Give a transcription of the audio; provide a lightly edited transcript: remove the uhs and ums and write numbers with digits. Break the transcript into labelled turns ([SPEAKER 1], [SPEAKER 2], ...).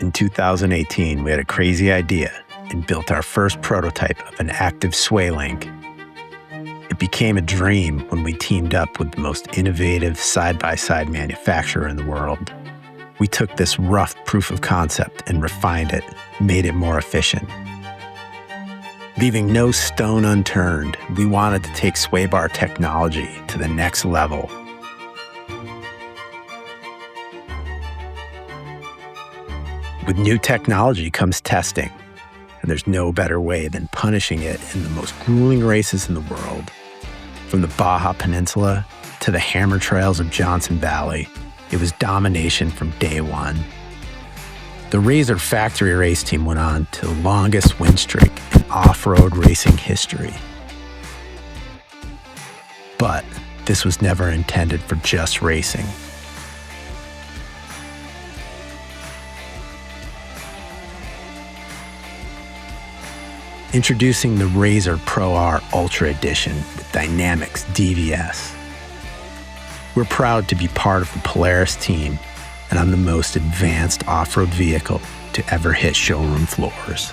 [SPEAKER 1] In 2018, we had a crazy idea and built our first prototype of an active sway link. It became a dream when we teamed up with the most innovative side-by-side manufacturer in the world. We took this rough proof of concept and refined it, made it more efficient. Leaving no stone unturned, we wanted to take sway bar technology to the next level. With new technology comes testing, and there's no better way than punishing it in the most grueling races in the world. From the Baja Peninsula to the hammer trails of Johnson Valley, it was domination from day one. The RZR factory race team went on to the longest win streak in off-road racing history. But this was never intended for just racing. Introducing the RZR Pro R Ultra Edition with DYNAMIX DVS. We're proud to be part of the Polaris team and on the most advanced off-road vehicle to ever hit showroom floors.